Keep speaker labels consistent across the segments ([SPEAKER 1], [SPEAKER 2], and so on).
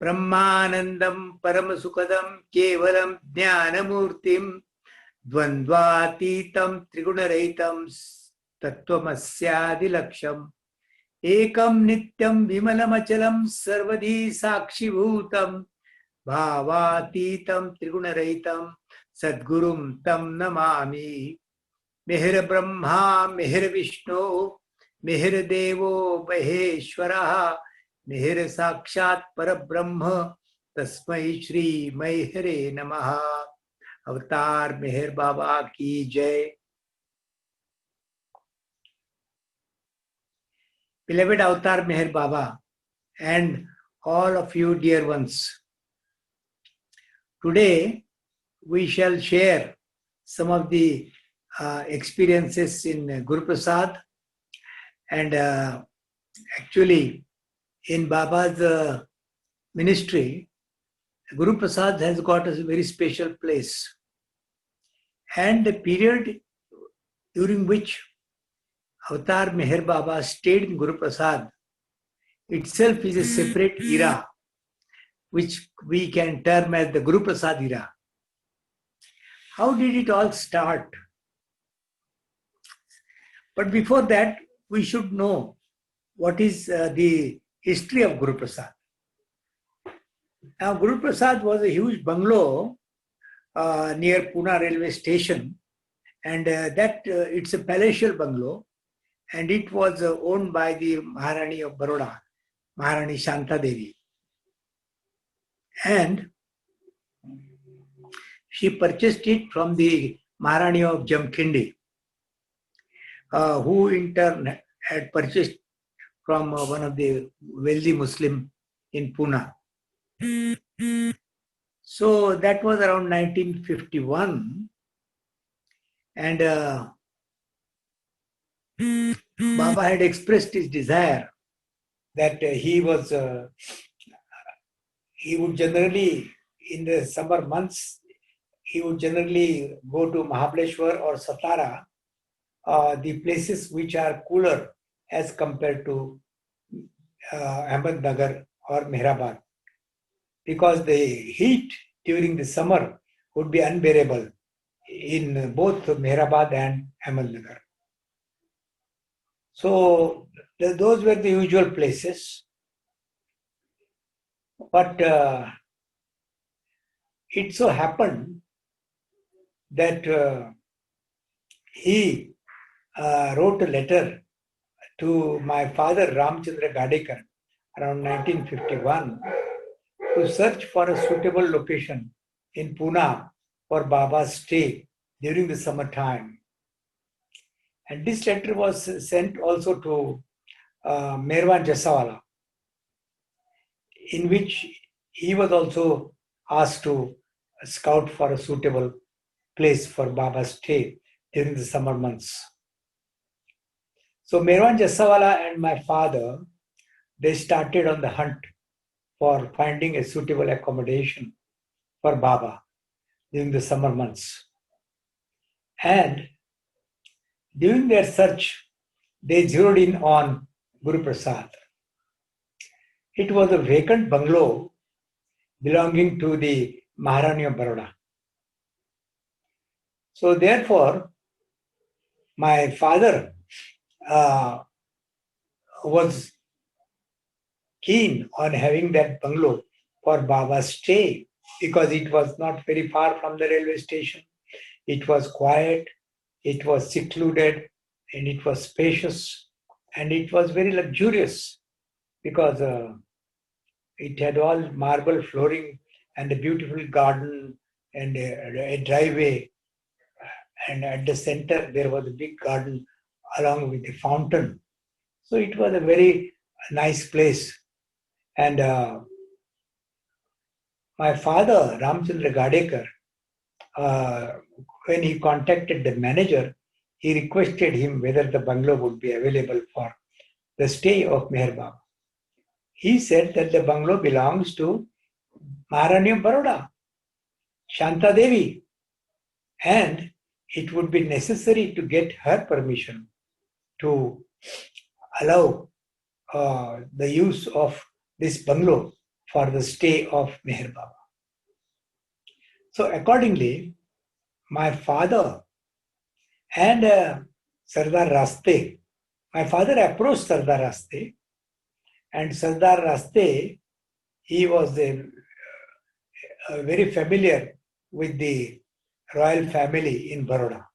[SPEAKER 1] Brahmanandam Paramasukadam Kevalam Jnanamurtim Dvandvatitam Trigunaraitam Tattvamasyadilaksham Ekam Nityam Vimalamachalam Sarvadhi Sakshibhutam Bhavatitam Trigunaraitam Sadgurum Tam Namami Mihir Brahma Mihir Vishnu Mihir Devo Maheshwaraha Mihir Sakshat Parabrahma Tasmai Shri Mahire Namaha. Avatar Meher Baba Ki Jai. Beloved Avatar Meher Baba and all of you dear ones, today we shall share some of the experiences in Guru Prasad, and actually in Baba's ministry, Guru Prasad has got a very special place, and the period during which Avatar Meher Baba stayed in Guru Prasad itself is a separate era, which we can term as the Guru Prasad era. How did it all start? But before that, we should know what is the history of Guru Prasad. Now, Guru Prasad was a huge bungalow near Pune railway station, and it's a palatial bungalow, and it was owned by the Maharani of Baroda, Maharani Shanta Devi. And she purchased it from the Maharani of Jamkhindi, who in turn had purchased from one of the wealthy Muslim in Pune. So that was around 1951, and Baba had expressed his desire that he would generally, in the summer months, he would generally go to Mahabaleshwar or Satara, the places which are cooler as compared to Ahmednagar or Mehrabad, because the heat during the summer would be unbearable in both Mehrabad and Ahmednagar. So those were the usual places. But it so happened that he wrote a letter to my father Ramchandra Gadekar around 1951 to search for a suitable location in Pune for Baba's stay during the summertime. And this letter was sent also to Meherwan Jassawala, in which he was also asked to scout for a suitable place for Baba's stay during the summer months. So Meherwan Jassawala and my father, they started on the hunt for finding a suitable accommodation for Baba during the summer months. And during their search, they zeroed in on Guru Prasad. It was a vacant bungalow belonging to the Maharani of Baroda. So therefore, my father was keen on having that bungalow for Baba's stay, because it was not very far from the railway station. It was quiet, it was secluded, and it was spacious, and it was very luxurious, because it had all marble flooring and a beautiful garden and a driveway, and at the center there was a big garden along with a fountain. So it was a very nice place. And my father, Ramchandra Gadekar, when he contacted the manager, he requested him whether the bungalow would be available for the stay of Meher Baba. He said that the bungalow belongs to Maharani of Baroda, Shanta Devi, and it would be necessary to get her permission to allow the use of this bungalow for the stay of Meher Baba. So accordingly, my father and Sardar Raste, my father approached Sardar Raste, and Sardar Raste, he was very familiar with the royal family in Baroda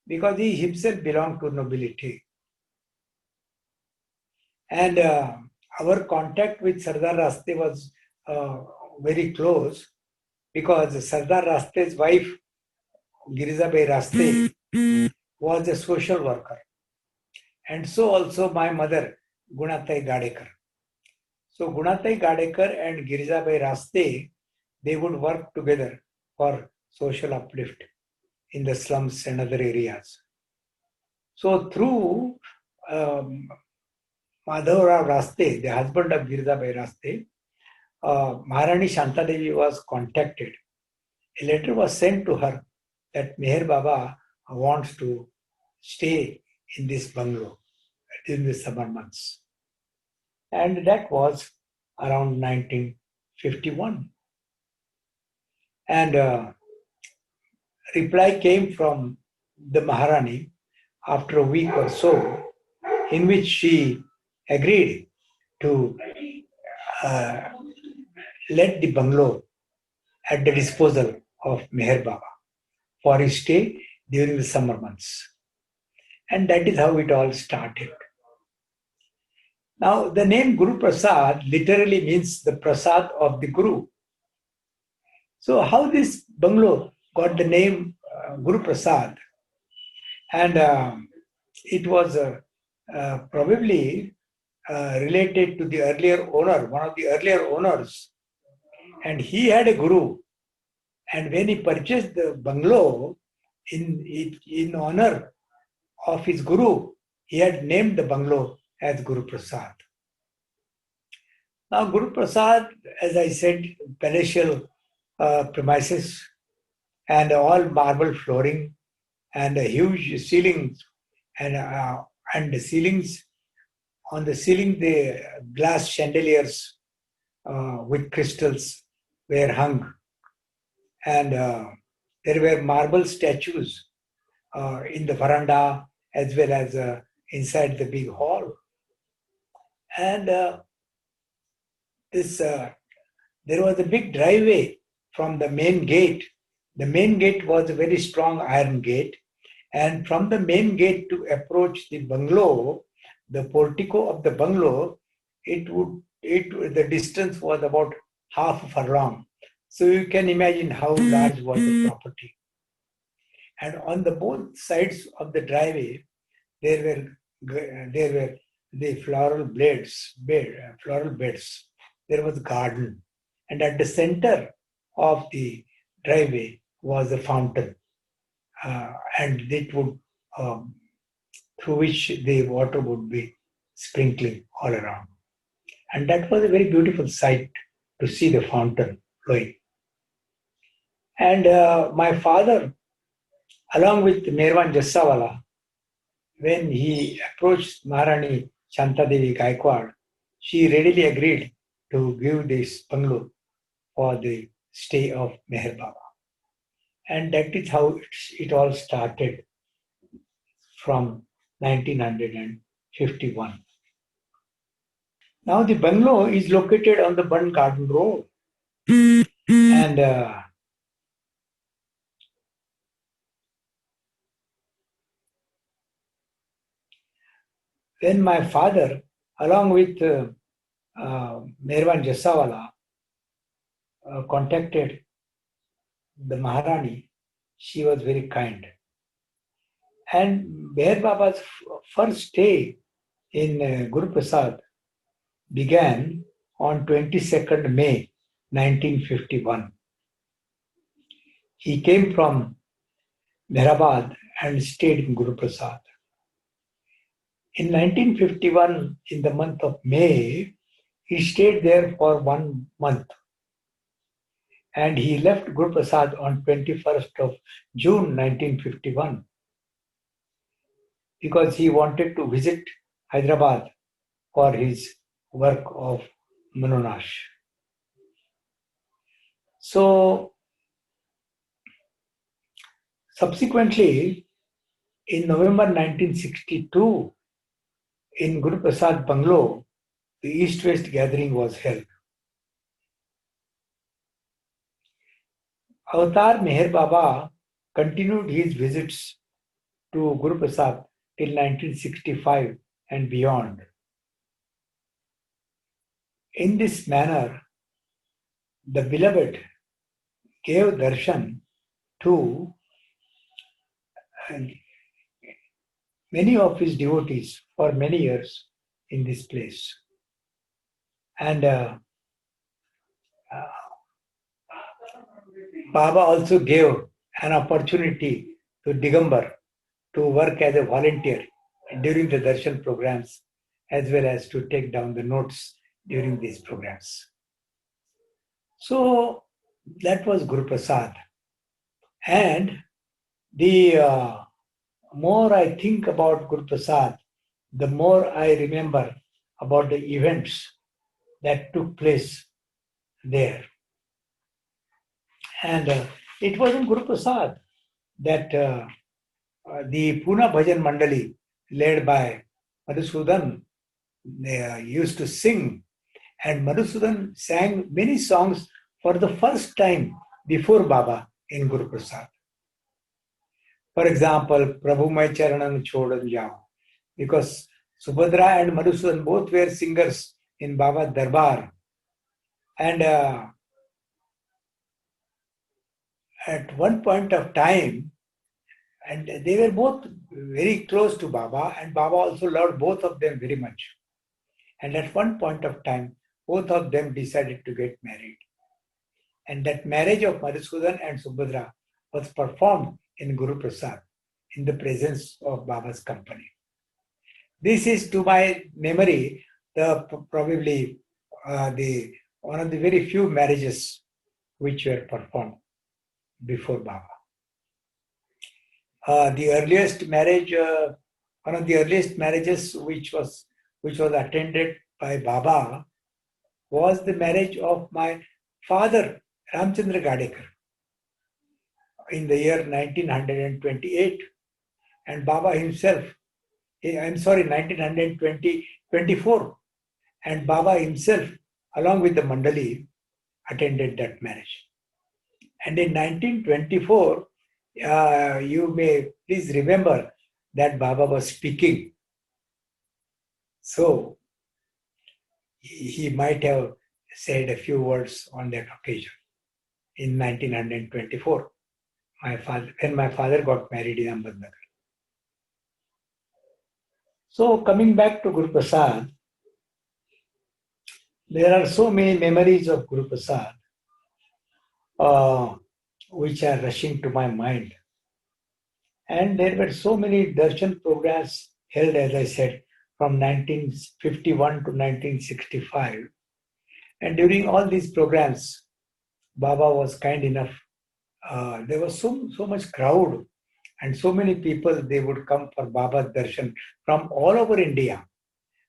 [SPEAKER 1] because he himself belonged to nobility. And our contact with Sardar Raste was very close because Sardar Raste's wife, Girijabai Raste, was a social worker. And so also my mother, Gunatai Gadekar. So Gunatai Gadekar and Girijabai Raste, they would work together for social uplift in the slums and other areas. So through Madhavrao Raste, the husband of Girijabai Raste, Maharani Shantadevi was contacted. A letter was sent to her that Meher Baba wants to stay in this bungalow in the summer months. And that was around 1951. And reply came from the Maharani after a week or so, in which she agreed to let the bungalow at the disposal of Meher Baba for his stay during the summer months. And that is how it all started. Now, the name Guru Prasad literally means the Prasad of the Guru. So, how this bungalow got the name Guru Prasad? And it was probably related to the earlier owner, one of the earlier owners. And he had a guru. And when he purchased the bungalow in honor of his guru, he had named the bungalow as Guru Prasad. Now, Guru Prasad, as I said, palatial premises and all marble flooring and huge ceilings and the ceilings. On the ceiling, the glass chandeliers with crystals were hung, and there were marble statues in the veranda as well as inside the big hall. And there was a big driveway from the main gate. The main gate was a very strong iron gate, and from the main gate to approach the bungalow, the portico of the bungalow, the distance was about half a furlong. So you can imagine how large was the property. And on the both sides of the driveway, there were the floral beds. There was a garden, and at the center of the driveway was a fountain, and it would through which the water would be sprinkling all around. And that was a very beautiful sight to see the fountain flowing. And my father, along with Merwan Jassawala, when he approached Maharani Shantadevi Gaikwad, she readily agreed to give this bungalow for the stay of Meher Baba. And that is how it all started from 1951. Now the bungalow is located on the Bund Garden Road. And when my father, along with Merwan Jassawala, contacted the Maharani, she was very kind. And Meher Baba's first stay in Guru Prasad began on 22nd May 1951. He came from Mehrabad and stayed in Guru Prasad. In 1951, in the month of May, he stayed there for 1 month. And he left Guru Prasad on 21st of June 1951 because he wanted to visit Hyderabad for his work of Manonash. So subsequently, in November 1962, in Guru Prasad Bungalow, the East-West gathering was held. Avatar Meher Baba continued his visits to Guru Prasad till 1965 and beyond. In this manner, the beloved gave darshan to many of his devotees for many years in this place. And Baba also gave an opportunity to Digambar to work as a volunteer during the darshan programs, as well as to take down the notes during these programs. So that was Guru Prasad. And the more I think about Guru Prasad, the more I remember about the events that took place there. And it was in Guru Prasad that the Pune Bhajan Mandali, led by Madhusudan, used to sing. And Madhusudan sang many songs for the first time before Baba in Guru Prasad. For example, Prabhu Mai Charanam Chodan Jao, because Subhadra and Madhusudan both were singers in Baba Darbar. And at one point of time, and they were both very close to Baba, and Baba also loved both of them very much. And at one point of time, both of them decided to get married. And that marriage of Madhusudan and Subhadra was performed in Guru Prasad in the presence of Baba's company. This is, to my memory, probably one of the very few marriages which were performed before Baba. The earliest marriage, one of the earliest marriages which was attended by Baba was the marriage of my father, Ramchandra Gadekar, in the year 1928. And Baba himself, 1924. And Baba himself, along with the Mandali, attended that marriage. And in 1924, you may please remember that Baba was speaking. So he might have said a few words on that occasion in 1924, when my father got married in Ahmednagar. So coming back to Guru Prasad, there are so many memories of Guru Prasad which are rushing to my mind. And there were so many darshan programs held, as I said, from 1951 to 1965. And during all these programs, Baba was kind enough. There was so much crowd and so many people, they would come for Baba darshan from all over India.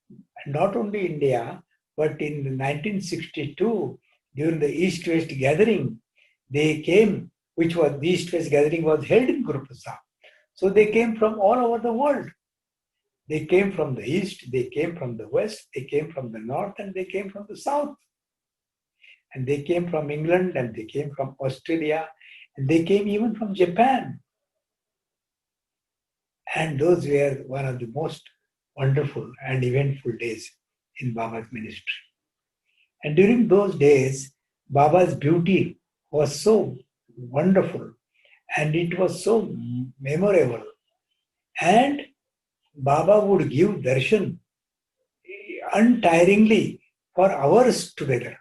[SPEAKER 1] And not only India, but in 1962, during the East-West gathering, they came, which was the East-West gathering was held in Guru Prasad. So they came from all over the world. They came from the east, they came from the west, they came from the north, and they came from the south. And they came from England, and they came from Australia, and they came even from Japan. And those were one of the most wonderful and eventful days in Baba's ministry. And during those days, Baba's beauty was so wonderful and it was so memorable. And Baba would give darshan untiringly for hours together.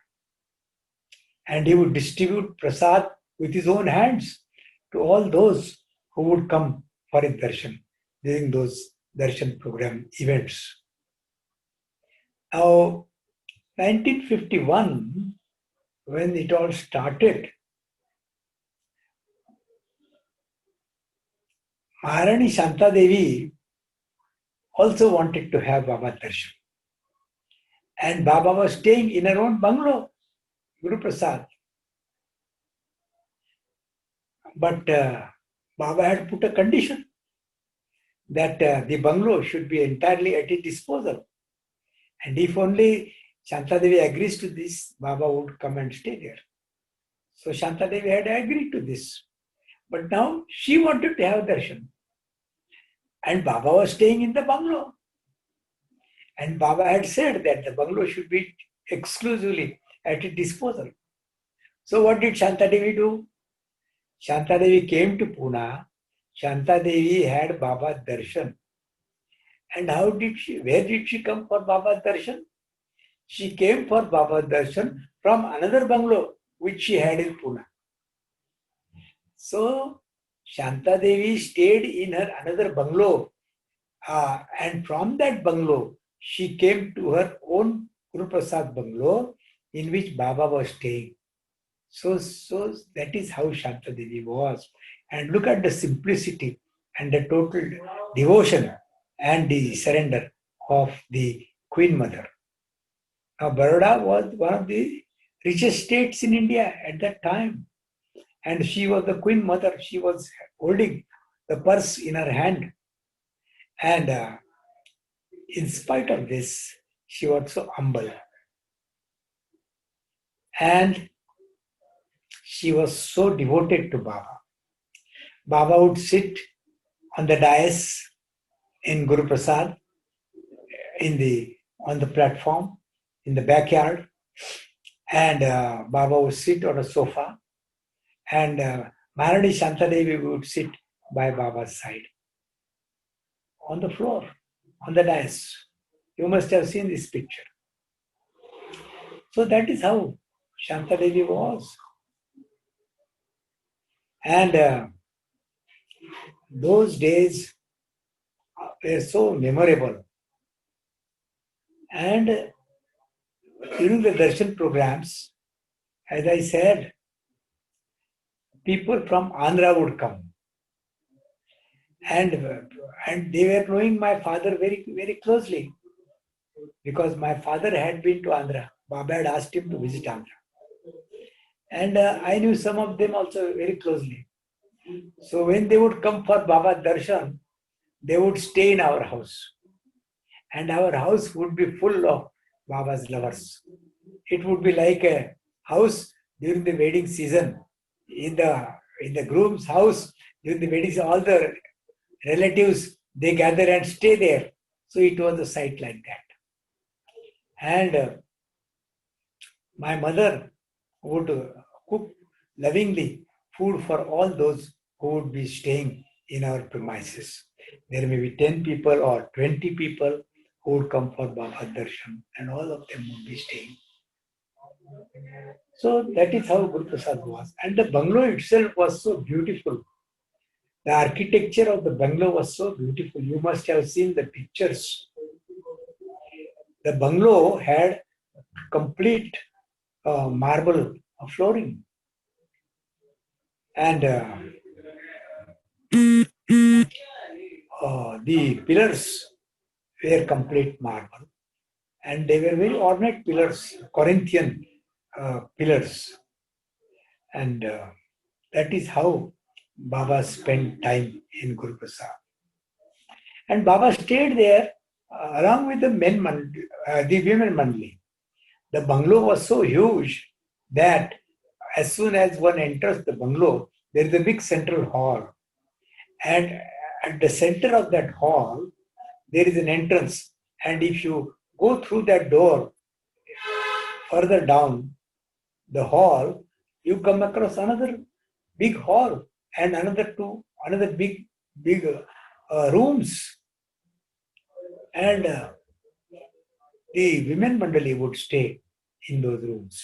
[SPEAKER 1] And he would distribute prasad with his own hands to all those who would come for his darshan during those darshan program events. Now, 1951, when it all started, Maharani Shanta Devi also wanted to have Baba darshan. And Baba was staying in her own bungalow, Guru Prasad. But Baba had put a condition that the bungalow should be entirely at his disposal. And if only Shantadevi agrees to this, Baba would come and stay there. So Shantadevi had agreed to this. But now she wanted to have darshan. And Baba was staying in the bungalow. And Baba had said that the bungalow should be exclusively at his disposal. So what did Shantadevi do? Shantadevi came to Pune. Shantadevi had Baba's darshan. And where did she come for Baba's darshan? She came for Baba's darshan from another bungalow which she had in Pune. So Shantadevi stayed in her another bungalow, and from that bungalow she came to her own Guru Prasad bungalow in which Baba was staying. So that is how Shantadevi was. And look at the simplicity and the total devotion and the surrender of the Queen Mother. Now, Baroda was one of the richest states in India at that time. And she was the Queen Mother. She was holding the purse in her hand. And in spite of this, she was so humble. And she was so devoted to Baba. Baba would sit on the dais in Guru Prasad, on the platform, in the backyard, and Baba would sit on a sofa, and Maharani Shantadevi would sit by Baba's side, on the floor, on the dais. You must have seen this picture. So that is how Shantadevi was. And those days were so memorable. And during the darshan programs, as I said, people from Andhra would come. And they were knowing my father very, very closely, because my father had been to Andhra. Baba had asked him to visit Andhra. And I knew some of them also very closely. So when they would come for Baba Darshan, they would stay in our house. And our house would be full of Baba's lovers. It would be like a house during the wedding season. In the groom's house, during the wedding season, all the relatives, they gather and stay there. So it was a sight like that. And my mother would cook lovingly food for all those who would be staying in our premises. There may be 10 people or 20 people who would come for Baba Darshan, and all of them would be staying. So that is how Guru Prasad was. And the bungalow itself was so beautiful. The architecture of the bungalow was so beautiful. You must have seen the pictures. The bungalow had complete marble flooring. And the pillars were complete marble. And they were very ornate pillars, Corinthian pillars. And that is how Baba spent time in Guru Prasad. And Baba stayed there along with the women mandali. The bungalow was so huge that as soon as one enters the bungalow, there is a big central hall. And at the center of that hall, there is an entrance. And if you go through that door further down the hall, you come across another big hall and another big rooms. And the women mandali would stay in those rooms.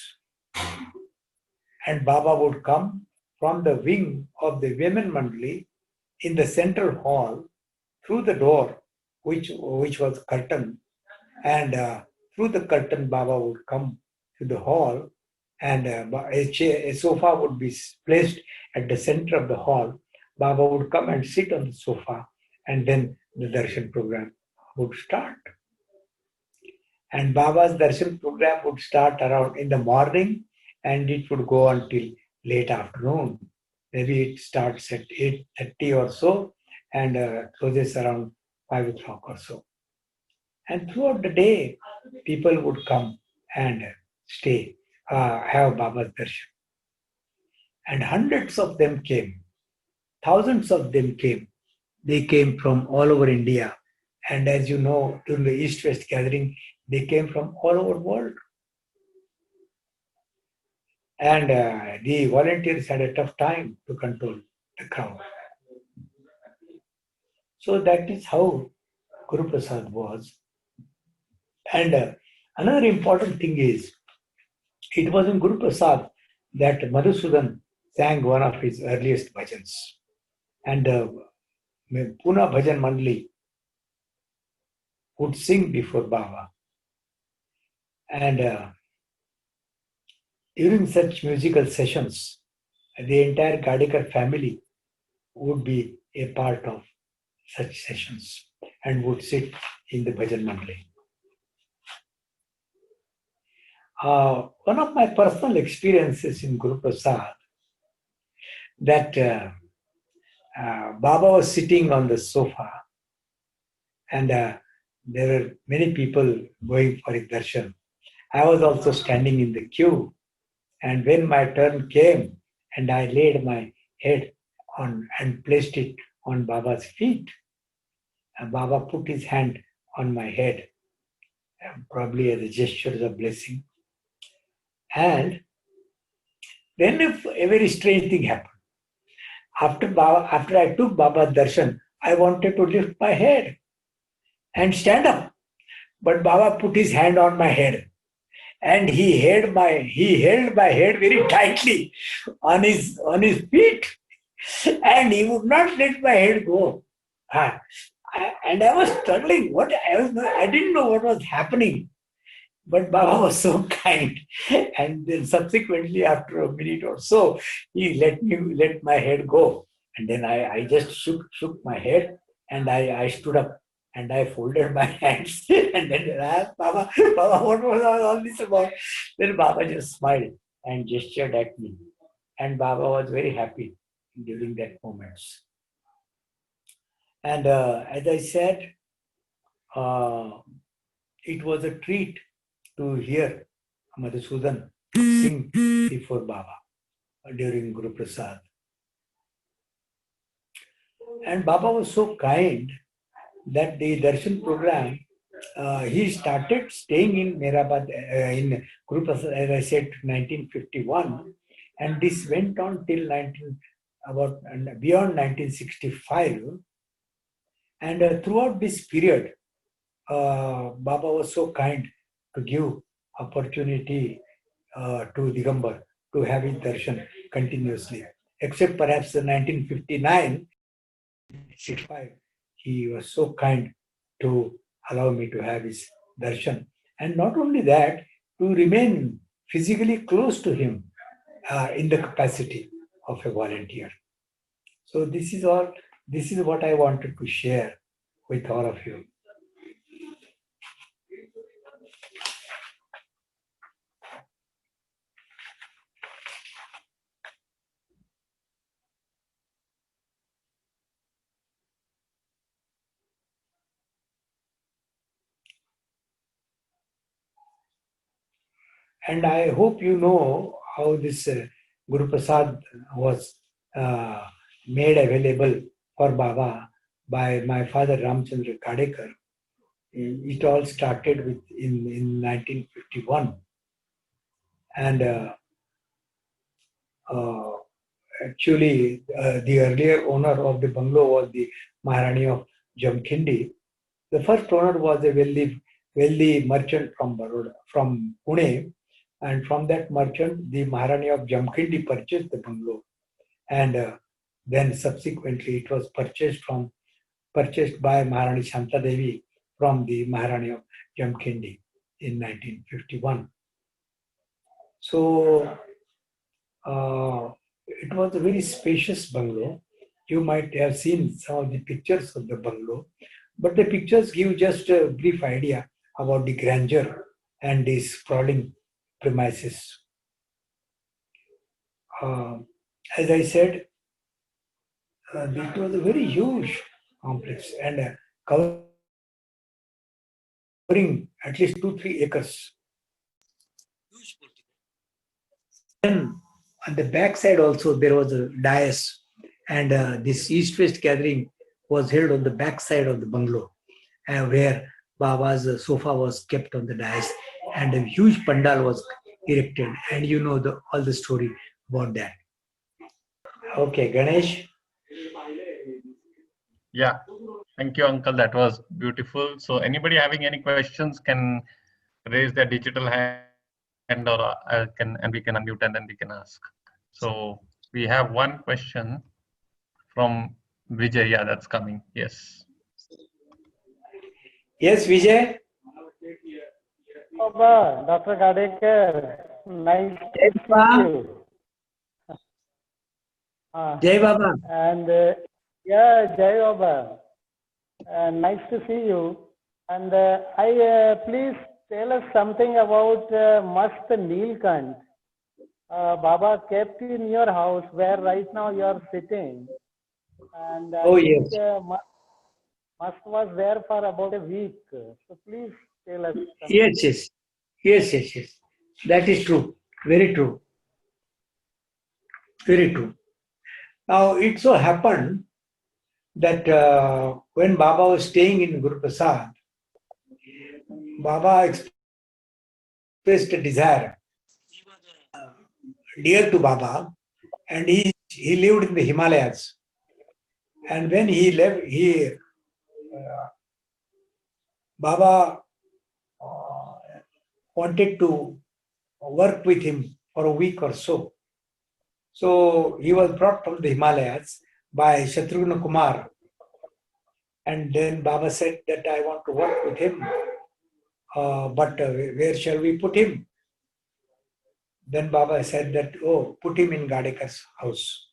[SPEAKER 1] And Baba would come from the wing of the women mandali in the central hall through the door, which was curtain. And through the curtain, Baba would come to the hall, and a sofa would be placed at the center of the hall. Baba would come and sit on the sofa, and then the darshan program would start. And Baba's darshan program would start around in the morning, and it would go until late afternoon. Maybe it starts at 8:30 or so and closes around 5 o'clock or so. And throughout the day, people would come and stay, have Baba's darshan. And hundreds of them came, thousands of them came. They came from all over India. And as you know, during the East-West gathering, they came from all over the world. And the volunteers had a tough time to control the crowd. So that is how Guru Prasad was. And another important thing is, it was in Guru Prasad that Madhusudan sang one of his earliest bhajans. And Pune Bhajan Mandali would sing before Baba. And during such musical sessions, the entire Gadekar family would be a part of such sessions and would sit in the Bhajan Mandali. One of my personal experiences in Guru Prasad, that Baba was sitting on the sofa and there were many people going for his darshan. I was also standing in the queue, and when my turn came and I laid my head on and placed it on Baba's feet, Baba put his hand on my head, probably as a gesture of blessing. And then a very strange thing happened. After I took Baba's darshan, I wanted to lift my head and stand up. But Baba put his hand on my head and he held my head very tightly on his feet, and he would not let my head go. And I was struggling. I didn't know what was happening. But Baba was so kind. And then subsequently, after a minute or so, he let my head go. And then I just shook my head and I stood up and I folded my hands. And then I asked Baba, what was all this about? Then Baba just smiled and gestured at me. And Baba was very happy during that moment. And as I said, it was a treat to hear Madhusudan sing before Baba during Guru Prasad. And Baba was so kind that the darshan program, he started staying in Mehrabad, in Guru Prasad, as I said, 1951, and this went on till beyond 1965. And throughout this period, Baba was so kind to give opportunity to Digambar to have his darshan continuously. Except perhaps in 1959, 65, he was so kind to allow me to have his darshan. And not only that, to remain physically close to him in the capacity of a volunteer. So this is what I wanted to share with all of you. And I hope you know how this Guru Prasad was made available for Baba by my father Ramchandra Kadekar. It all started in 1951. And actually, the earlier owner of the bungalow was the Maharani of Jamkhindi. The first owner was a wealthy merchant from Baroda, from Pune. And from that merchant, the Maharani of Jamkhindi purchased the bungalow. And then subsequently it was purchased by Maharani Shanta Devi from the Maharani of Jamkhindi in 1951. So it was a very spacious bungalow. You might have seen some of the pictures of the bungalow, but the pictures give just a brief idea about the grandeur and the sprawling premises. As I said, It was a very huge complex and covering at least 2-3 acres. Then on the back side also there was a dais, and this East-West gathering was held on the back side of the bungalow, where Baba's sofa was kept on the dais, and a huge pandal was erected. And you know all the story about that. Okay, Ganesh.
[SPEAKER 2] Yeah. Thank you, Uncle. That was beautiful. So anybody having any questions can raise their digital hand, or and we can unmute and then we can ask. So we have one question from Vijay. Yeah, that's coming. Yes.
[SPEAKER 1] Yes, Vijay.
[SPEAKER 3] Baba, Dr. Gadekar, nice
[SPEAKER 1] Jai
[SPEAKER 3] to see
[SPEAKER 1] Baba.
[SPEAKER 3] you.
[SPEAKER 1] Jai Baba.
[SPEAKER 3] And yeah, Jai Baba, nice to see you. And please tell us something about Mast Neelkant. Baba kept in your house where right now you are sitting. And I
[SPEAKER 1] Oh,
[SPEAKER 3] think
[SPEAKER 1] yes.
[SPEAKER 3] Mast was there for about a week. So please tell us something.
[SPEAKER 1] Yes, yes. Yes, yes, yes. That is true. Very true. Very true. Now, it so happened that when Baba was staying in Guru Prasad, Baba expressed a desire dear to Baba, and he lived in the Himalayas. And when he left, Baba wanted to work with him for a week or so. So he was brought from the Himalayas by Shatrughna Kumar. And then Baba said that I want to work with him, but where shall we put him? Then Baba said that, oh, put him in Gadekar's house.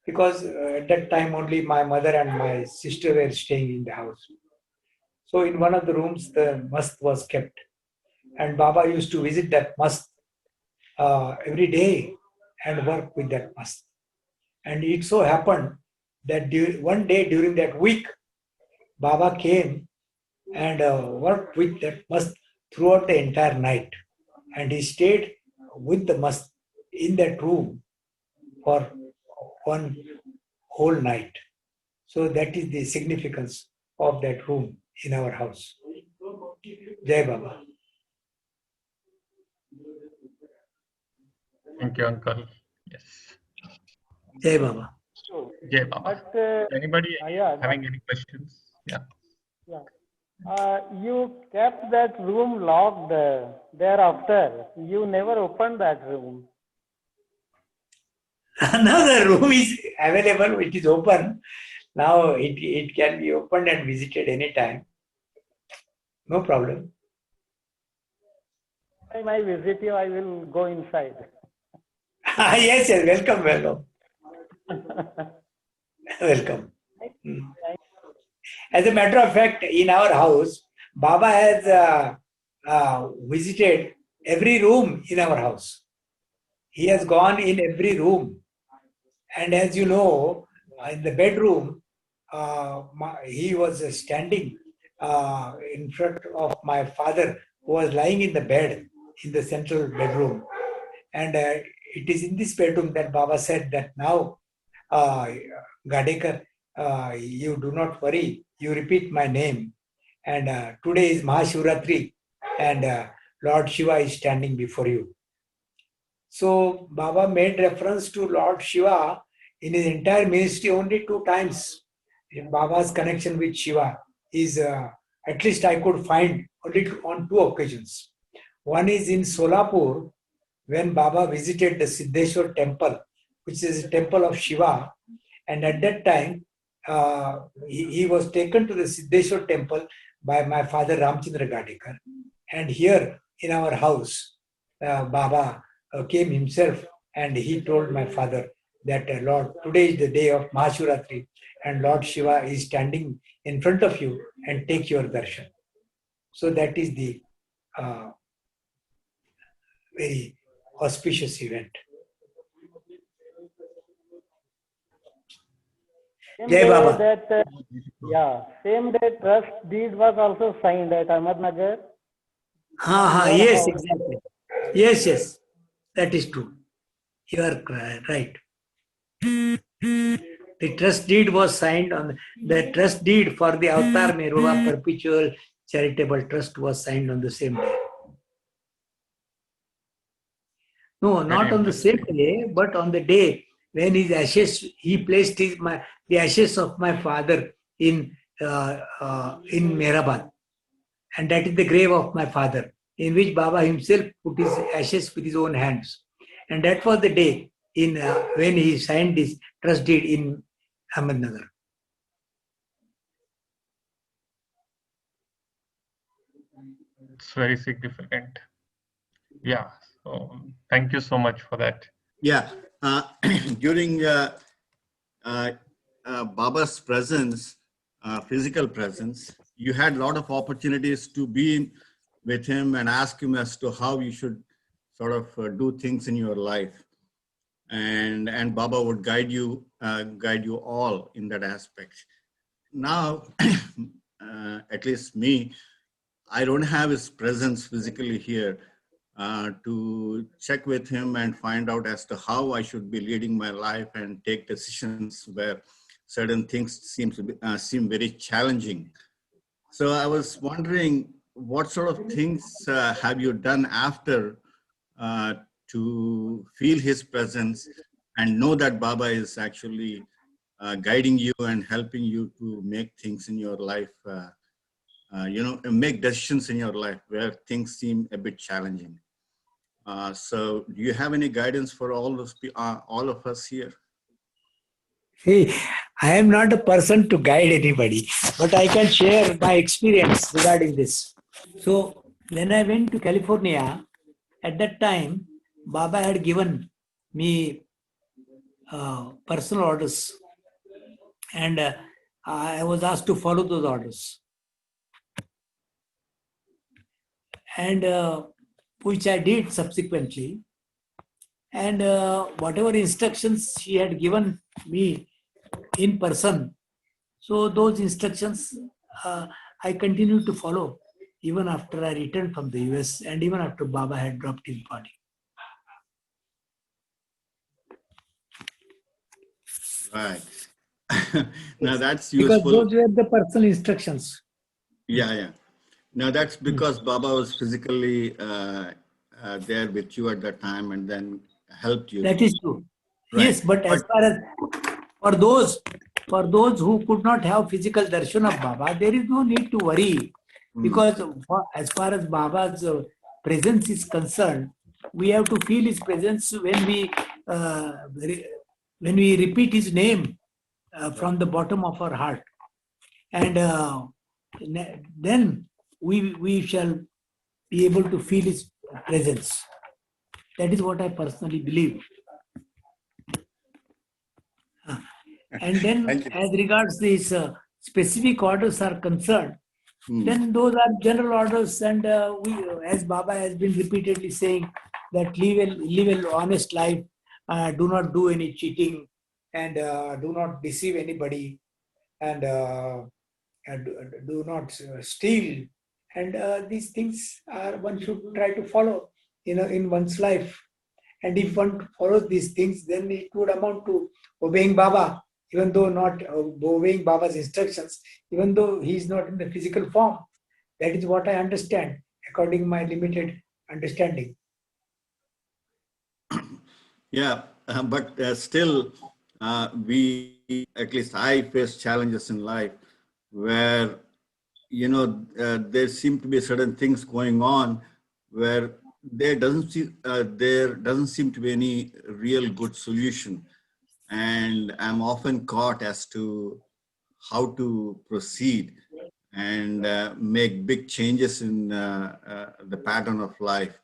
[SPEAKER 1] Because at that time only my mother and my sister were staying in the house. So in one of the rooms, the mast was kept. And Baba used to visit that mast every day and work with that mast. And it so happened that one day during that week, Baba came and worked with that mast throughout the entire night. And he stayed with the mast in that room for one whole night. So that is the significance of that room in our house. Jai Baba.
[SPEAKER 2] Thank you, Uncle. Yes.
[SPEAKER 1] Jai Baba.
[SPEAKER 2] Jai Baba.
[SPEAKER 3] But
[SPEAKER 2] Anybody
[SPEAKER 3] yeah,
[SPEAKER 2] having any questions? Yeah.
[SPEAKER 3] yeah. You kept that room locked thereafter. You never opened that room.
[SPEAKER 1] Now the room is available, it is open. Now it can be opened and visited anytime. No problem.
[SPEAKER 3] When I visit you, I will go inside.
[SPEAKER 1] Yes, yes, welcome, welcome. Welcome. As a matter of fact, in our house, Baba has visited every room in our house. He has gone in every room. And as you know, in the bedroom, he was standing in front of my father, who was lying in the bed in the central bedroom. And it is in this bedroom that Baba said that now, Gadekar, you do not worry, you repeat my name. And today is Mahashivratri, and Lord Shiva is standing before you. So Baba made reference to Lord Shiva in his entire ministry only 2 times. Baba's connection with Shiva is, at least I could find only on 2 occasions. One is in Solapur, when Baba visited the Siddheshwar temple, which is a temple of Shiva. And at that time, he was taken to the Siddheshwar temple by my father Ramchandra Gadekar. And here in our house, Baba came himself and he told my father that, Lord, today is the day of Mahashivratri and Lord Shiva is standing in front of you and take your darshan. So that is the very auspicious event.
[SPEAKER 3] Same
[SPEAKER 1] Jai
[SPEAKER 3] day
[SPEAKER 1] Baba.
[SPEAKER 3] that, same day trust deed was also signed at Ahmednagar. On your
[SPEAKER 1] Yes,
[SPEAKER 3] house.
[SPEAKER 1] exactly. Yes, yes, that is true. You are right. The trust deed was signed on the trust deed for the Avatar Meruva Perpetual Charitable Trust was signed on the same day. No,
[SPEAKER 2] Very
[SPEAKER 1] not on the same
[SPEAKER 2] interesting.
[SPEAKER 1] day, but on the day when his ashes, he placed the ashes of my father in Mehrabad, and that is the grave of my father, in which Baba himself put his ashes with his own hands, and that was the day in when he signed this trust deed in Ahmednagar.
[SPEAKER 2] It's very significant. Yeah. So thank you so much for that.
[SPEAKER 4] Yeah, during uh, Baba's presence, physical presence, you had a lot of opportunities to be with him and ask him as to how you should sort of do things in your life, and Baba would guide you all in that aspect. Now, at least me, I don't have his presence physically here to check with him and find out as to how I should be leading my life and take decisions where certain things seem very challenging. So I was wondering, what sort of things have you done after uh, to feel his presence and know that Baba is actually guiding you and helping you to make things in your life, make decisions in your life where things seem a bit challenging. So do you have any guidance for all of us here?
[SPEAKER 1] See, I am not a person to guide anybody, but I can share my experience regarding this. So, when I went to California, at that time, Baba had given me personal orders, and I was asked to follow those orders, and which I did subsequently. And whatever instructions he had given me in person, so those instructions uh, I continued to follow even after I returned from the US and even after Baba had dropped his body.
[SPEAKER 4] Right. Now that's
[SPEAKER 1] Because
[SPEAKER 4] useful.
[SPEAKER 1] those were the personal instructions.
[SPEAKER 4] Yeah, yeah. Now that's because Baba was physically there with you at that time and then helped you.
[SPEAKER 1] That is true.
[SPEAKER 4] Right.
[SPEAKER 1] Yes, but as
[SPEAKER 4] But
[SPEAKER 1] far as for those for those who could not have physical darshan of Baba, there is no need to worry,
[SPEAKER 4] mm,
[SPEAKER 1] because as far as Baba's presence is concerned, we have to feel his presence uh, when we repeat his name from the bottom of our heart, and then we shall be able to feel his presence. That is what I personally believe. And then,
[SPEAKER 4] thank you.
[SPEAKER 1] as regards these specific orders are concerned,
[SPEAKER 4] Mm,
[SPEAKER 1] then those are general orders, and as Baba has been repeatedly saying, that live an honest life, do not do any cheating, and do not deceive anybody, and do not steal, and these things are one should try to follow, in one's life. And if one follows these things, then it would amount to obeying Baba, even though not obeying Baba's instructions, even though he is not in the physical form. That is what I understand, according to my limited understanding.
[SPEAKER 4] yeah, but still, at least I face challenges in life where, there seem to be certain things going on where there doesn't seem to be any real good solution. And I'm often caught as to how to proceed and make big changes in the pattern of life.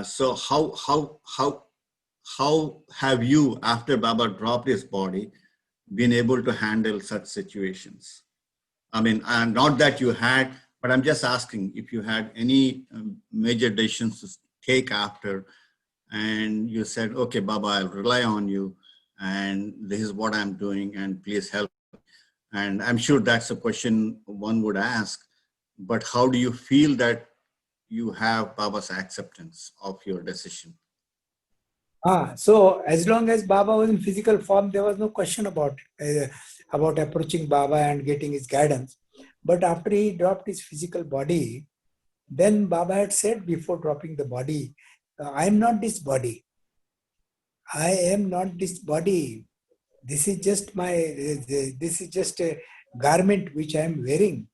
[SPEAKER 4] So how have you, after Baba dropped his body, been able to handle such situations? I mean, not that you had, but I'm just asking if you had any major decisions to take after, and you said, okay, Baba, I'll rely on you, and this is what I'm doing, and please help. And I'm sure that's a question one would ask, but how do you feel that you have Baba's acceptance of your decision?
[SPEAKER 1] So as long as Baba was in physical form, there was no question about approaching Baba and getting his guidance. But after he dropped his physical body, then Baba had said before dropping the body, I am not this body. I am not this body. This is just this is just a garment which I am wearing.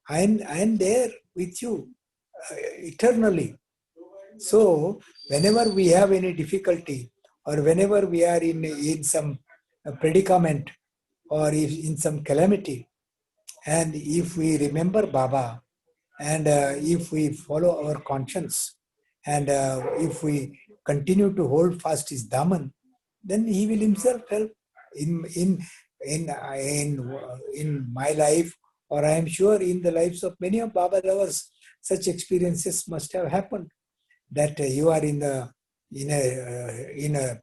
[SPEAKER 1] I am there with you eternally. So whenever we have any difficulty, or whenever we are in some predicament, or in some calamity, and if we remember Baba, and if we follow our conscience, and if we continue to hold fast his daman, then he will himself help in my life, or I am sure in the lives of many of Baba lovers. Such experiences must have happened, that you are in a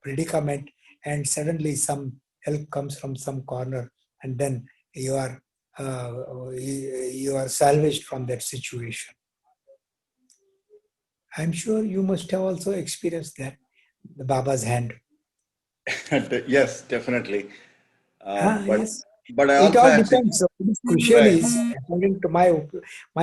[SPEAKER 1] predicament, and suddenly some help comes from some corner, and then you are salvaged from that situation. I'm sure you must have also experienced that, the Baba's hand.
[SPEAKER 4] Yes, definitely.
[SPEAKER 1] Yes.
[SPEAKER 4] But I
[SPEAKER 1] It
[SPEAKER 4] also
[SPEAKER 1] all
[SPEAKER 4] have to,
[SPEAKER 1] depends. So what is crucial
[SPEAKER 4] right.
[SPEAKER 1] is, according to my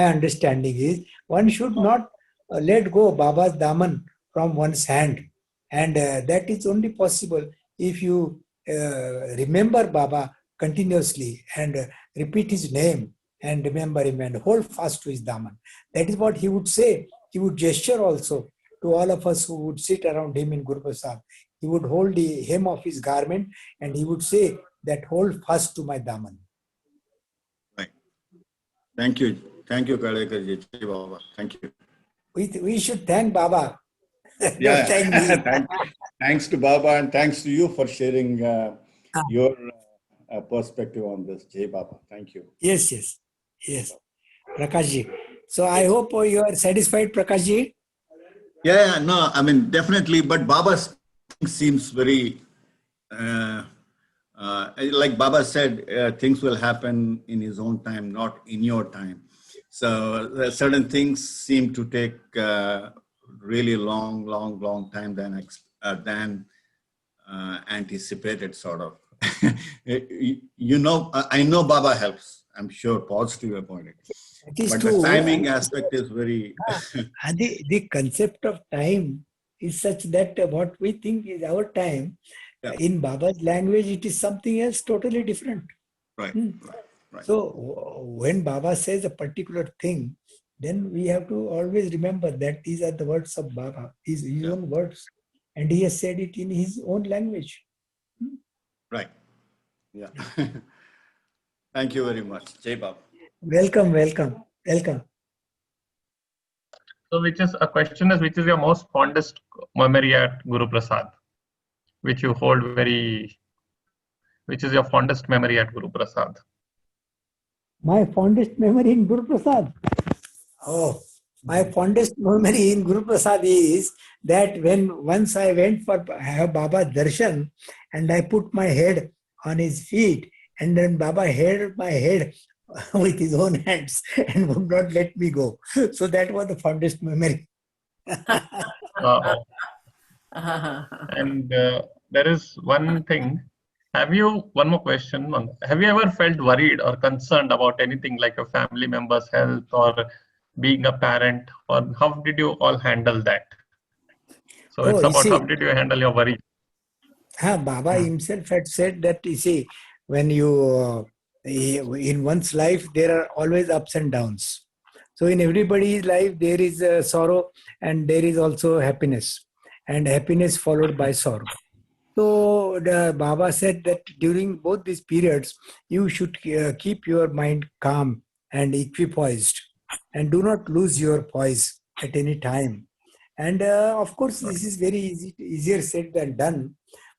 [SPEAKER 1] understanding, is one should not let go Baba's daman from one's hand, and that is only possible if you remember Baba continuously, and repeat his name, and remember him, and hold fast to his daman. That is what he would say. He would gesture also to all of us who would sit around him in Guru Prasad. He would hold the hem of his garment, and he would say that hold fast to my daman.
[SPEAKER 4] Right. Thank you. Thank you, Kalekarji. Jai Baba. Thank you.
[SPEAKER 1] We should thank Baba. Don't
[SPEAKER 4] Yeah.
[SPEAKER 1] thank me.
[SPEAKER 4] Thanks to Baba, and thanks to you for sharing your perspective on this. Jai Baba. Thank you.
[SPEAKER 1] Yes. Prakashji. So I hope you are satisfied, Prakashji.
[SPEAKER 4] Yeah, no, I mean, definitely, but Baba's seems very, like Baba said, things will happen in his own time, not in your time. So certain things seem to take really long time than anticipated, sort of. I know Baba helps. I'm sure, positive about it.
[SPEAKER 1] It is
[SPEAKER 4] But
[SPEAKER 1] true.
[SPEAKER 4] the timing aspect is very.
[SPEAKER 1] And the concept of time is such that what we think is our time,
[SPEAKER 4] Yeah.
[SPEAKER 1] in Baba's language, it is something else totally different.
[SPEAKER 4] Right.
[SPEAKER 1] So when Baba says a particular thing, then we have to always remember that these are the words of Baba, his own words, and he has said it in his own language.
[SPEAKER 4] Right. Yeah. Thank you very much. Jai Baba.
[SPEAKER 1] Welcome.
[SPEAKER 2] So which is your most fondest memory at Guru Prasad, which you hold which is your fondest memory at Guru Prasad?
[SPEAKER 1] My fondest memory in Guru Prasad. Oh, my fondest memory in Guru Prasad is that when once I went for have Baba darshan, and I put my head on his feet, and then Baba held my head with his own hands and would not let me go. So that was the fondest memory.
[SPEAKER 2] And there is one thing. One more question. Have you ever felt worried or concerned about anything like your family member's health or being a parent, or how did you all handle that? So it's about how did you handle your worry?
[SPEAKER 1] Baba himself had said that, you see, when you, in one's life, there are always ups and downs. So in everybody's life, there is sorrow, and there is also happiness, and happiness followed by sorrow. So the Baba said that during both these periods, you should keep your mind calm and equipoised, and do not lose your poise at any time. And of course, this is very easier said than done.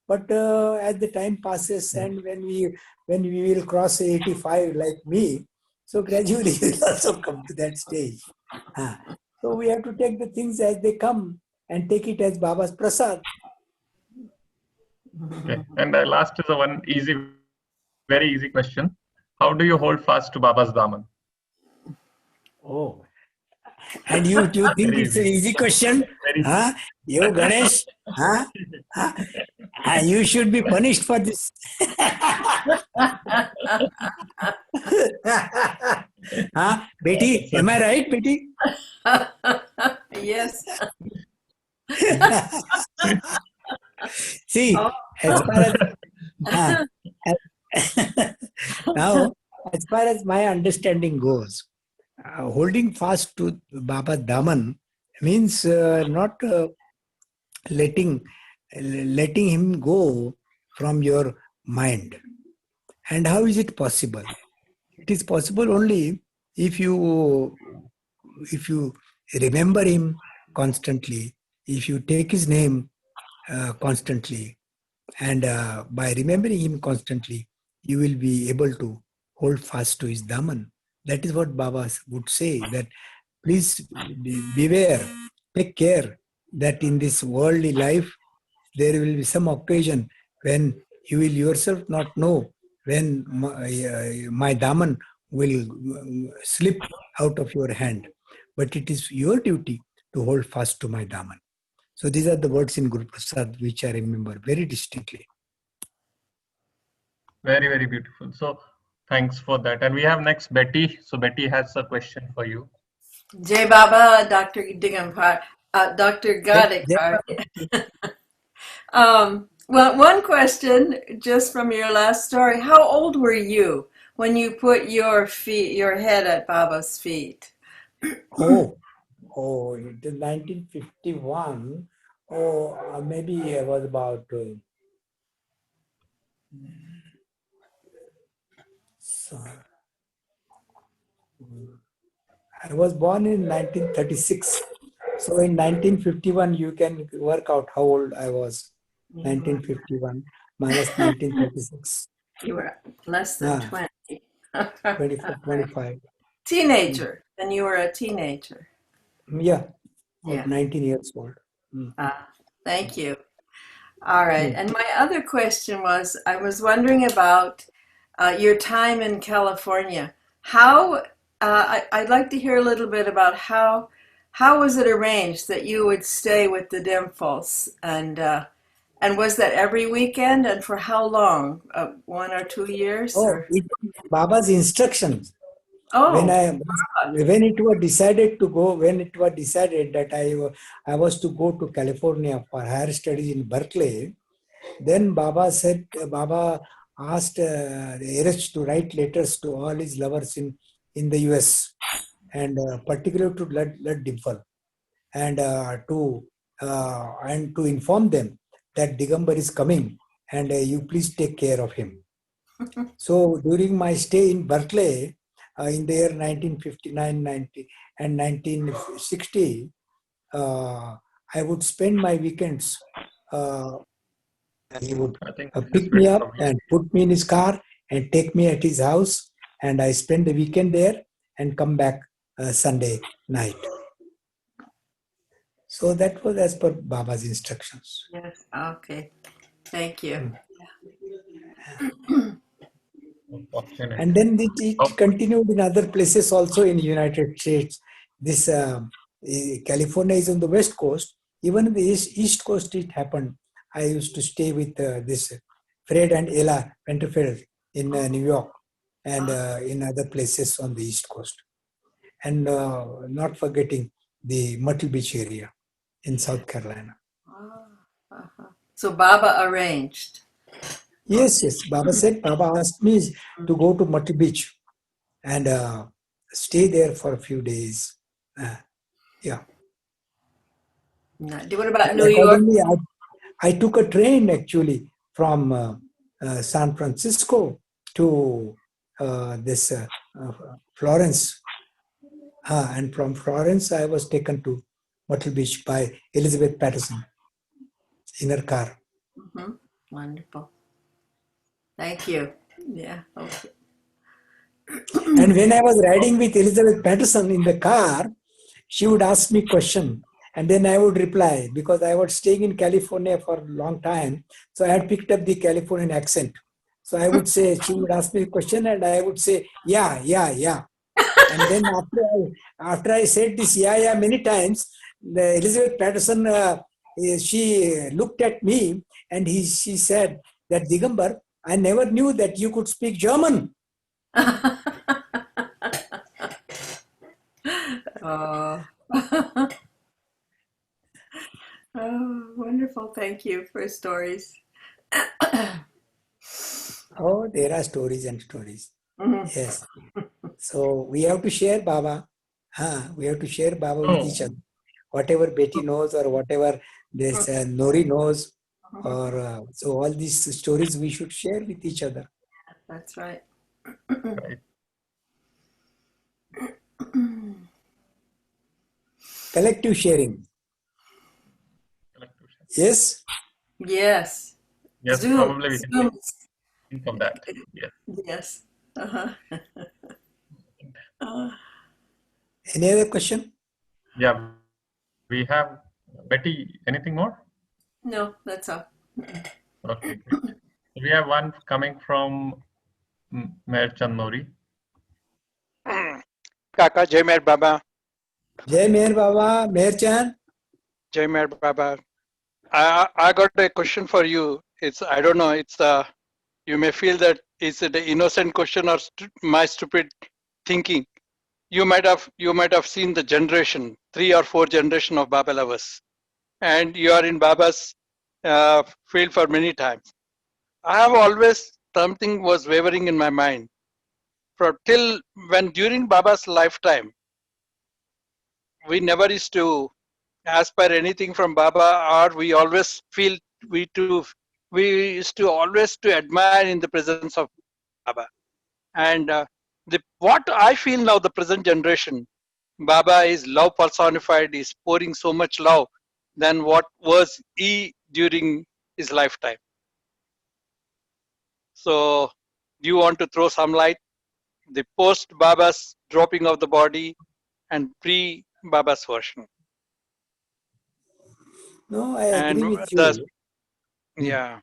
[SPEAKER 1] But as the time passes, and when we will cross 85 like me, so gradually we will also come to that stage. So we have to take the things as they come and take it as Baba's prasad.
[SPEAKER 2] Okay. And the last is a one easy, very easy question. How do you hold fast to Baba's Daman?
[SPEAKER 1] Oh, and you think
[SPEAKER 2] Very
[SPEAKER 1] it's an
[SPEAKER 2] easy.
[SPEAKER 1] easy question?
[SPEAKER 2] Very easy.
[SPEAKER 1] Huh? You, Ganesh? Huh? Huh? You should be punished for this. Huh? Betty, am I right, Betty?
[SPEAKER 5] Yes.
[SPEAKER 1] See,
[SPEAKER 5] Oh.
[SPEAKER 1] as far as uh, now, as far as my understanding goes, holding fast to Baba Daman means not letting letting him go from your mind. And how is it possible? It is possible only if you remember him constantly, if you take his name constantly, and by remembering him constantly, you will be able to hold fast to his Daman. That is what Baba would say, that please beware, take care that in this worldly life, there will be some occasion when you will yourself not know when my Daman will slip out of your hand. But it is your duty to hold fast to my Daman. So these are the words in Guru Prasad which I remember very distinctly.
[SPEAKER 2] Very, very beautiful. So thanks for that. And we have next Betty. So Betty has a question for you.
[SPEAKER 5] Jai Baba, Dr. Digampar, Dr. Gadikar. Well, one question just from your last story. How old were you when you put your head at Baba's feet?
[SPEAKER 1] Oh, it is 1951. Oh, maybe I was about I was born in 1936. So in 1951, you can work out how old I was. 1951 minus 1936.
[SPEAKER 5] You were less than 20.
[SPEAKER 1] 24, 25.
[SPEAKER 5] Teenager. And you were a teenager.
[SPEAKER 1] Yeah,
[SPEAKER 5] Yeah.
[SPEAKER 1] 19 years old.
[SPEAKER 5] Thank you. All right. And my other question was, I was wondering about your time in California. How, I'd like to hear a little bit about how was it arranged that you would stay with the Dimples? And was that every weekend, and for how long? 1 or 2 years?
[SPEAKER 1] Oh, Baba's instructions.
[SPEAKER 5] Oh,
[SPEAKER 1] When it was decided to go, when it was decided that I was to go to California for higher studies in Berkeley, then Baba asked Erich to write letters to all his lovers in the US, and particularly to Lord Dimple, and to inform them that Digambar is coming, and you please take care of him. So during my stay in Berkeley, in the year 1959, 90, and 1960, I would spend my weekends. He would pick me up and put me in his car and take me at his house, and I spend the weekend there and come back Sunday night. So that was as per Baba's instructions.
[SPEAKER 5] yes. Okay. Thank you.
[SPEAKER 1] And then it continued in other places also in the United States. This California is on the West Coast. Even in the East Coast it happened. I used to stay with this Fred and Ella Winterfeld in New York, and in other places on the East Coast. And not forgetting the Myrtle Beach area in South Carolina.
[SPEAKER 5] So Baba arranged.
[SPEAKER 1] Yes. Baba asked me to go to Myrtle Beach and stay there for a few days. Yeah.
[SPEAKER 5] What about New York?
[SPEAKER 1] I took a train actually from San Francisco to this Florence. And from Florence, I was taken to Myrtle Beach by Elizabeth Patterson in her car.
[SPEAKER 5] Mm-hmm. Wonderful. Thank you. Yeah. Okay.
[SPEAKER 1] And when I was riding with Elizabeth Patterson in the car, she would ask me question, And then I would reply because I was staying in California for a long time. So I had picked up the Californian accent. So I would say, she would ask me a question and I would say, yeah, yeah, yeah. And then after I said this yeah many times, the Elizabeth Patterson, she looked at me and she said that, Digambar, I never knew that you could speak German.
[SPEAKER 5] Oh. Oh, wonderful. Thank you for stories.
[SPEAKER 1] Oh, there are stories and stories.
[SPEAKER 5] Mhm.
[SPEAKER 1] Yes. So we have to share Baba. We have to share Baba with each other. Whatever Betty knows or whatever this Nori knows, or so all these stories we should share with each other.
[SPEAKER 5] That's right.
[SPEAKER 2] Right.
[SPEAKER 1] Collective sharing. Yes.
[SPEAKER 5] Yes.
[SPEAKER 2] Yes,
[SPEAKER 5] Zoom.
[SPEAKER 2] probably we can
[SPEAKER 5] Zoom.
[SPEAKER 2] think of that. Yes.
[SPEAKER 5] Yes. Uh-huh.
[SPEAKER 1] Any other question?
[SPEAKER 2] Yeah. We have Betty. Anything more?
[SPEAKER 5] No, that's all.
[SPEAKER 2] Okay, great. We have one coming from Meher Chand Nori.
[SPEAKER 6] Kaka, Jai Mer Baba,
[SPEAKER 1] Jai Meher Baba, Meher Chand.
[SPEAKER 6] Jai Mer Baba. I got a question for you. It's, I don't know, it's you may feel that it's an innocent question or my stupid thinking. You might have seen the generation, 3 or 4 generation of Baba lovers, and you are in Baba's field for many times. I have always, something was wavering in my mind. Till when during Baba's lifetime, we never used to aspire anything from Baba, or we always feel we used to always to admire in the presence of Baba. And what I feel now, the present generation, Baba is love personified, is pouring so much love than what was he during his lifetime. So, do you want to throw some light? The post Baba's dropping of the body and pre Baba's version.
[SPEAKER 1] No, I
[SPEAKER 6] And
[SPEAKER 1] agree with
[SPEAKER 6] the,
[SPEAKER 1] you.
[SPEAKER 6] yeah.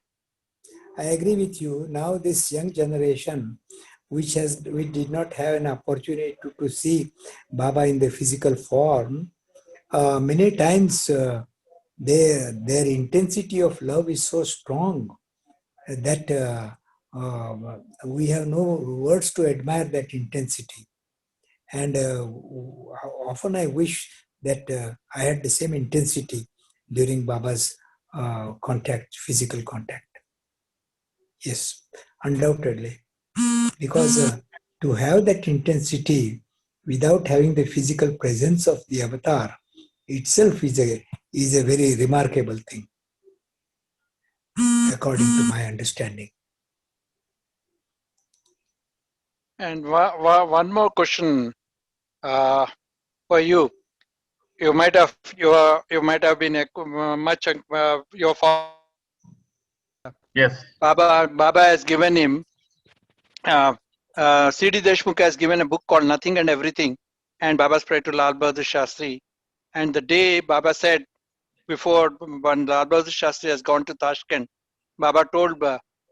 [SPEAKER 1] I agree with you. Now this young generation, we did not have an opportunity to see Baba in the physical form. Many times their intensity of love is so strong that we have no words to admire that intensity. And often I wish that I had the same intensity during Baba's physical contact. Yes, undoubtedly. Because to have that intensity without having the physical presence of the avatar itself is a very remarkable thing, according to my understanding.
[SPEAKER 6] And one more question for you. You might have been much your father.
[SPEAKER 2] Yes.
[SPEAKER 6] Baba has given him. C.D. Deshmukh has given a book called Nothing and Everything, and Baba spread to Lal Bahadur Shastri. And the day Baba said, before when Lal Bahadur Shastri has gone to Tashkent, Baba told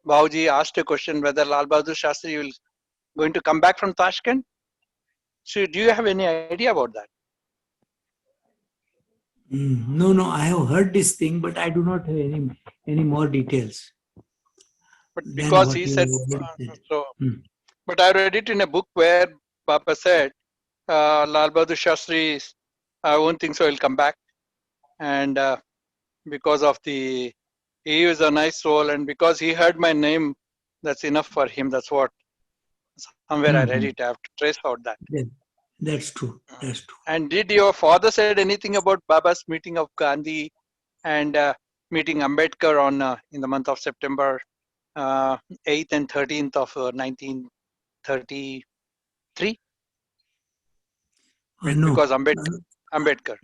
[SPEAKER 6] Bahuji, asked a question whether Lal Bahadur Shastri will going to come back from Tashkent. So, do you have any idea about that?
[SPEAKER 1] No, I have heard this thing, but I do not have any more details
[SPEAKER 6] But
[SPEAKER 1] than
[SPEAKER 6] because
[SPEAKER 1] what
[SPEAKER 6] he
[SPEAKER 1] you
[SPEAKER 6] said,
[SPEAKER 1] already said.
[SPEAKER 6] so. But I read it in a book where Baba said, Lal Bahadur Shastri, I won't think so, he'll come back. And because of he is a nice soul, and because he heard my name, that's enough for him. That's what, somewhere I read it. I have to trace out that.
[SPEAKER 1] Yeah, that's true. That's true.
[SPEAKER 6] And did your father said anything about Baba's meeting of Gandhi and meeting Ambedkar on in the month of September 8th and 13th of 1933?
[SPEAKER 1] No.
[SPEAKER 6] Because Ambedkar.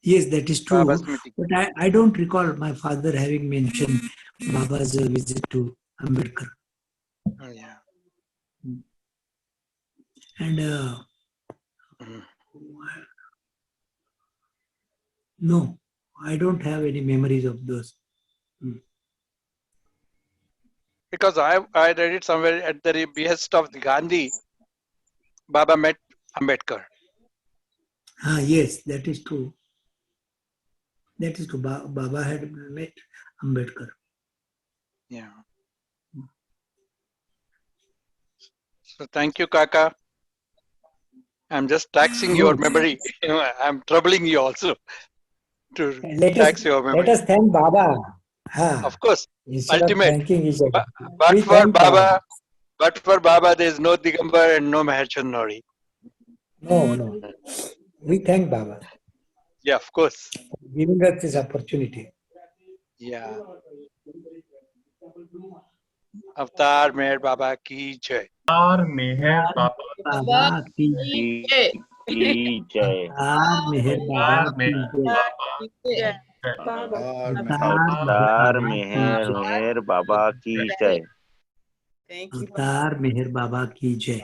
[SPEAKER 1] Yes, that is true.
[SPEAKER 6] Baba's meeting.
[SPEAKER 1] But I don't recall my father having mentioned Baba's visit to Ambedkar.
[SPEAKER 6] Yeah.
[SPEAKER 1] And No, I don't have any memories of those.
[SPEAKER 6] Because I read it somewhere at the behest of the Gandhi, Baba met Ambedkar.
[SPEAKER 1] Ah, yes, that is true. That is true. Baba had met Ambedkar.
[SPEAKER 6] Yeah. So thank you, Kaka. I'm just taxing your memory. I'm troubling you also to tax your
[SPEAKER 1] Let
[SPEAKER 6] memory.
[SPEAKER 1] us thank Baba. Ah,
[SPEAKER 6] Of course,
[SPEAKER 1] instead
[SPEAKER 6] ultimate.
[SPEAKER 1] of thanking each other.
[SPEAKER 6] But
[SPEAKER 1] We
[SPEAKER 6] for
[SPEAKER 1] thank Baba.
[SPEAKER 6] Baba, there is no Digambar and no Meherchand Nori.
[SPEAKER 1] No. We thank Baba
[SPEAKER 6] Yeah, of course.
[SPEAKER 1] for giving us this opportunity.
[SPEAKER 6] Yeah. Avatar Meher Baba ki jai.
[SPEAKER 2] Avar Meher Baba.
[SPEAKER 1] Baba ki
[SPEAKER 7] की जय
[SPEAKER 1] Avar Meher
[SPEAKER 2] Avar
[SPEAKER 1] Baba
[SPEAKER 2] Meher
[SPEAKER 1] ki jai.
[SPEAKER 2] Baba. Jai.
[SPEAKER 4] Avar
[SPEAKER 1] Avatar
[SPEAKER 7] अवतार
[SPEAKER 1] Meher
[SPEAKER 7] मेहर
[SPEAKER 1] Baba
[SPEAKER 7] मेहर
[SPEAKER 1] ki
[SPEAKER 7] मेहर बाबा की जय
[SPEAKER 1] Avatar Meher Baba ki jai.